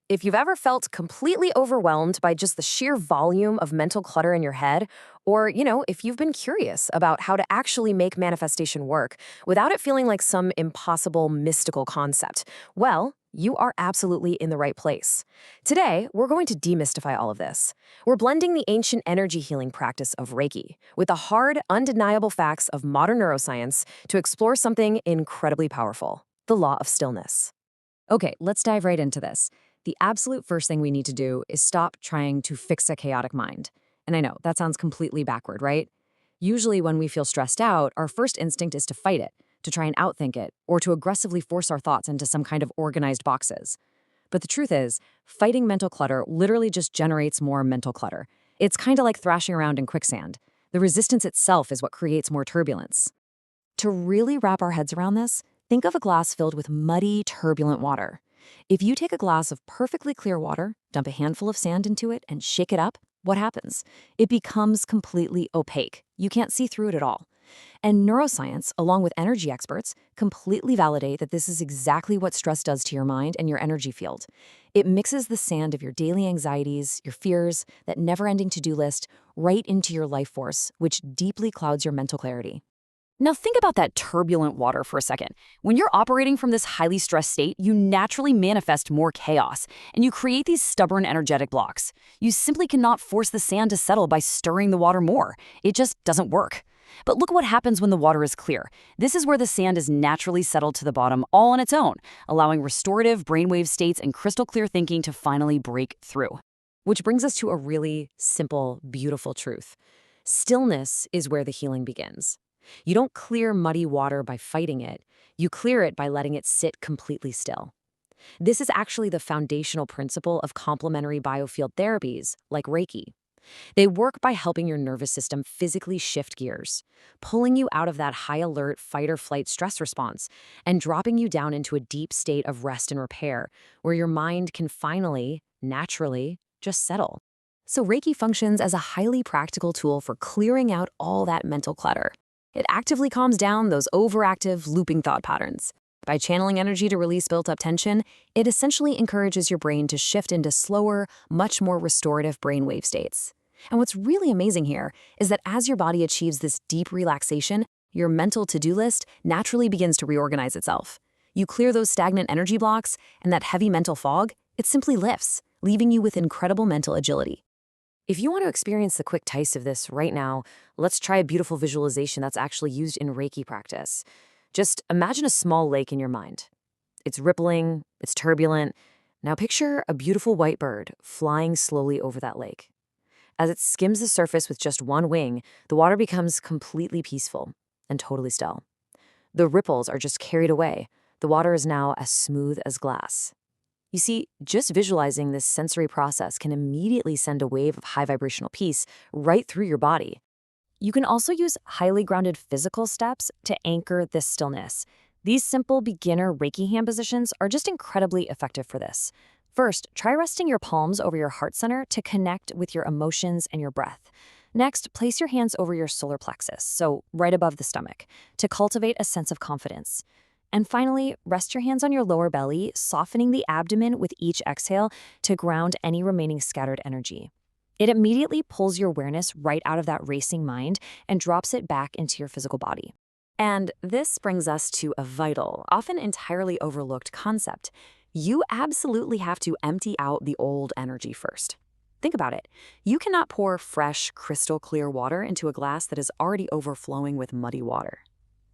If you've ever felt completely overwhelmed by just the sheer volume of mental clutter in your head, or, if you've been curious about how to actually make manifestation work without it feeling like some impossible mystical concept, well, you are absolutely in the right place. Today, we're going to demystify all of this. We're blending the ancient energy healing practice of Reiki with the hard, undeniable facts of modern neuroscience to explore something incredibly powerful: the law of stillness. Okay, let's dive right into this. The absolute first thing we need to do is stop trying to fix a chaotic mind. And I know, that sounds completely backward, right? Usually when we feel stressed out, our first instinct is to fight it, to try and outthink it, or to aggressively force our thoughts into some kind of organized boxes. But the truth is, fighting mental clutter literally just generates more mental clutter. It's kind of like thrashing around in quicksand. The resistance itself is what creates more turbulence. To really wrap our heads around this, think of a glass filled with muddy, turbulent water. If you take a glass of perfectly clear water, dump a handful of sand into it, and shake it up, what happens? It becomes completely opaque. You can't see through it at all. And neuroscience, along with energy experts, completely validate that this is exactly what stress does to your mind and your energy field. It mixes the sand of your daily anxieties, your fears, that never-ending to-do list, right into your life force, which deeply clouds your mental clarity. Now think about that turbulent water for a second. When you're operating from this highly stressed state, you naturally manifest more chaos, and you create these stubborn energetic blocks. You simply cannot force the sand to settle by stirring the water more. It just doesn't work. But look what happens when the water is clear. This is where the sand is naturally settled to the bottom all on its own, allowing restorative brainwave states and crystal clear thinking to finally break through. Which brings us to a really simple, beautiful truth. Stillness is where the healing begins. You don't clear muddy water by fighting it. You clear it by letting it sit completely still. This is actually the foundational principle of complementary biofield therapies, like Reiki. They work by helping your nervous system physically shift gears, pulling you out of that high-alert fight-or-flight stress response and dropping you down into a deep state of rest and repair, where your mind can finally, naturally, just settle. So Reiki functions as a highly practical tool for clearing out all that mental clutter. It actively calms down those overactive, looping thought patterns. By channeling energy to release built-up tension, it essentially encourages your brain to shift into slower, much more restorative brainwave states. And what's really amazing here is that as your body achieves this deep relaxation, your mental to-do list naturally begins to reorganize itself. You clear those stagnant energy blocks, and that heavy mental fog, it simply lifts, leaving you with incredible mental agility. If you want to experience the quick taste of this right now, let's try a beautiful visualization that's actually used in Reiki practice. Just imagine a small lake in your mind. It's rippling, it's turbulent. Now picture a beautiful white bird flying slowly over that lake. As it skims the surface with just one wing, the water becomes completely peaceful and totally still. The ripples are just carried away. The water is now as smooth as glass. You see, just visualizing this sensory process can immediately send a wave of high vibrational peace right through your body. You can also use highly grounded physical steps to anchor this stillness. These simple beginner Reiki hand positions are just incredibly effective for this. First, try resting your palms over your heart center to connect with your emotions and your breath. Next, place your hands over your solar plexus, so right above the stomach, to cultivate a sense of confidence. And finally, rest your hands on your lower belly, softening the abdomen with each exhale to ground any remaining scattered energy. It immediately pulls your awareness right out of that racing mind and drops it back into your physical body. And this brings us to a vital, often entirely overlooked concept. You absolutely have to empty out the old energy first. Think about it. You cannot pour fresh, crystal clear water into a glass that is already overflowing with muddy water.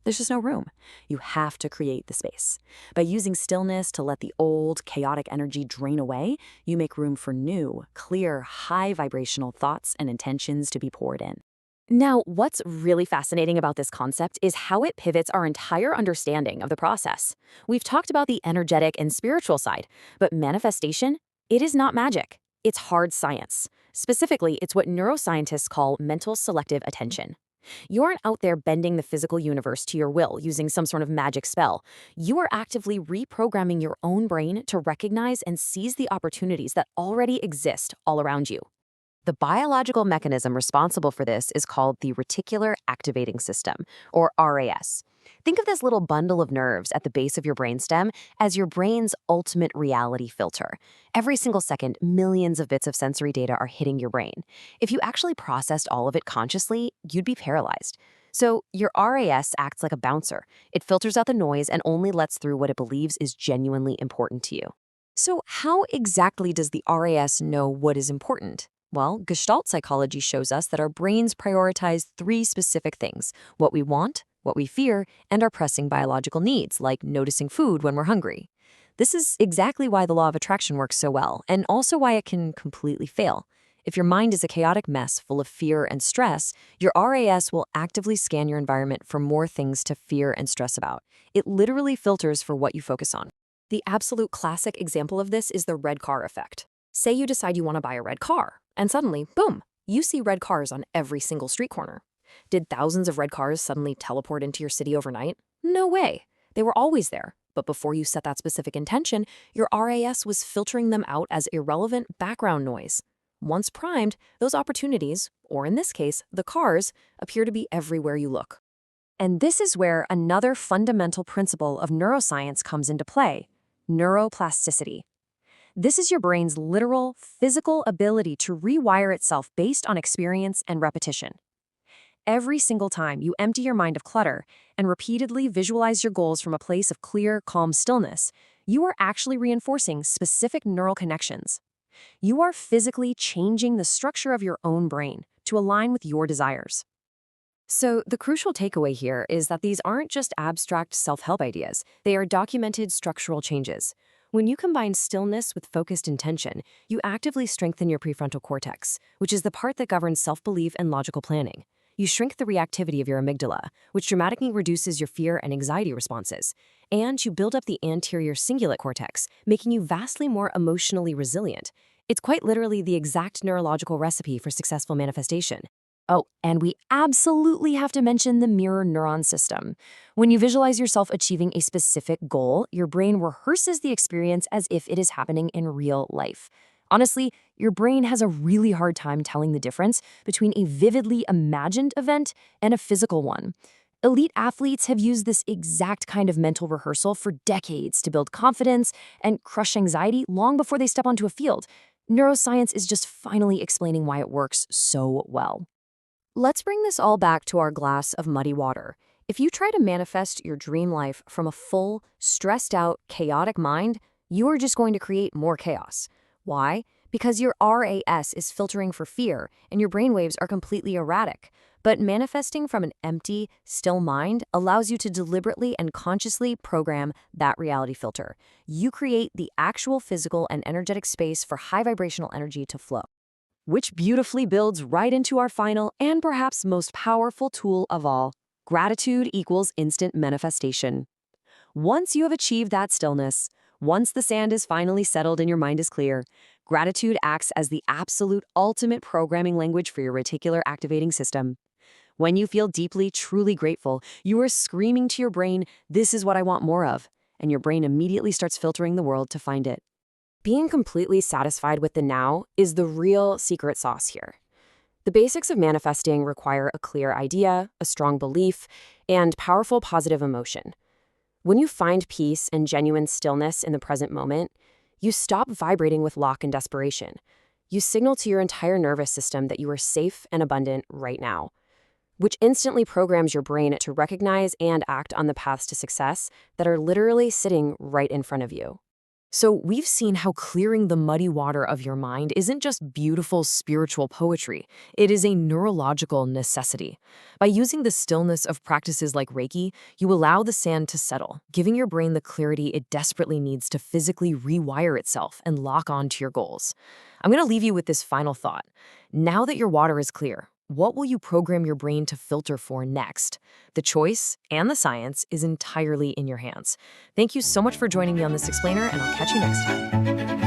There's just no room. You have to create the space. By using stillness to let the old, chaotic energy drain away, you make room for new, clear, high vibrational thoughts and intentions to be poured in. Now, what's really fascinating about this concept is how it pivots our entire understanding of the process. We've talked about the energetic and spiritual side, but manifestation, it is not magic. It's hard science. Specifically, it's what neuroscientists call mental selective attention. You aren't out there bending the physical universe to your will using some sort of magic spell. You are actively reprogramming your own brain to recognize and seize the opportunities that already exist all around you. The biological mechanism responsible for this is called the reticular activating system, or RAS. Think of this little bundle of nerves at the base of your brainstem as your brain's ultimate reality filter. Every single second, millions of bits of sensory data are hitting your brain. If you actually processed all of it consciously, you'd be paralyzed. So, your RAS acts like a bouncer. It filters out the noise and only lets through what it believes is genuinely important to you. So, how exactly does the RAS know what is important? Well, Gestalt psychology shows us that our brains prioritize three specific things: what we want, what we fear, and our pressing biological needs, like noticing food when we're hungry. This is exactly why the law of attraction works so well, and also why it can completely fail. If your mind is a chaotic mess full of fear and stress, your RAS will actively scan your environment for more things to fear and stress about. It literally filters for what you focus on. The absolute classic example of this is the red car effect. Say you decide you want to buy a red car, and suddenly, boom, you see red cars on every single street corner. Did thousands of red cars suddenly teleport into your city overnight? No way. They were always there. But before you set that specific intention, your RAS was filtering them out as irrelevant background noise. Once primed, those opportunities, or in this case, the cars, appear to be everywhere you look. And this is where another fundamental principle of neuroscience comes into play: neuroplasticity. This is your brain's literal, physical ability to rewire itself based on experience and repetition. Every single time you empty your mind of clutter and repeatedly visualize your goals from a place of clear, calm stillness, you are actually reinforcing specific neural connections. You are physically changing the structure of your own brain to align with your desires. So, the crucial takeaway here is that these aren't just abstract self-help ideas. They are documented structural changes. When you combine stillness with focused intention, you actively strengthen your prefrontal cortex, which is the part that governs self-belief and logical planning. You shrink the reactivity of your amygdala, which dramatically reduces your fear and anxiety responses. And you build up the anterior cingulate cortex, making you vastly more emotionally resilient. It's quite literally the exact neurological recipe for successful manifestation. Oh, and we absolutely have to mention the mirror neuron system. When you visualize yourself achieving a specific goal, your brain rehearses the experience as if it is happening in real life. Honestly, your brain has a really hard time telling the difference between a vividly imagined event and a physical one. Elite athletes have used this exact kind of mental rehearsal for decades to build confidence and crush anxiety long before they step onto a field. Neuroscience is just finally explaining why it works so well. Let's bring this all back to our glass of muddy water. If you try to manifest your dream life from a full, stressed out, chaotic mind, you are just going to create more chaos. Why? Because your RAS is filtering for fear and your brainwaves are completely erratic. But manifesting from an empty, still mind allows you to deliberately and consciously program that reality filter. You create the actual physical and energetic space for high vibrational energy to flow. Which beautifully builds right into our final and perhaps most powerful tool of all: gratitude equals instant manifestation. Once you have achieved that stillness, once the sand is finally settled and your mind is clear, gratitude acts as the absolute ultimate programming language for your reticular activating system. When you feel deeply, truly grateful, you are screaming to your brain, "This is what I want more of," and your brain immediately starts filtering the world to find it. Being completely satisfied with the now is the real secret sauce here. The basics of manifesting require a clear idea, a strong belief, and powerful positive emotion. When you find peace and genuine stillness in the present moment, you stop vibrating with lack and desperation. You signal to your entire nervous system that you are safe and abundant right now, which instantly programs your brain to recognize and act on the paths to success that are literally sitting right in front of you. So we've seen how clearing the muddy water of your mind isn't just beautiful spiritual poetry. It is a neurological necessity. By using the stillness of practices like Reiki, you allow the sand to settle, giving your brain the clarity it desperately needs to physically rewire itself and lock on to your goals. I'm going to leave you with this final thought. Now that your water is clear, what will you program your brain to filter for next? The choice and the science is entirely in your hands. Thank you so much for joining me on this explainer, and I'll catch you next time.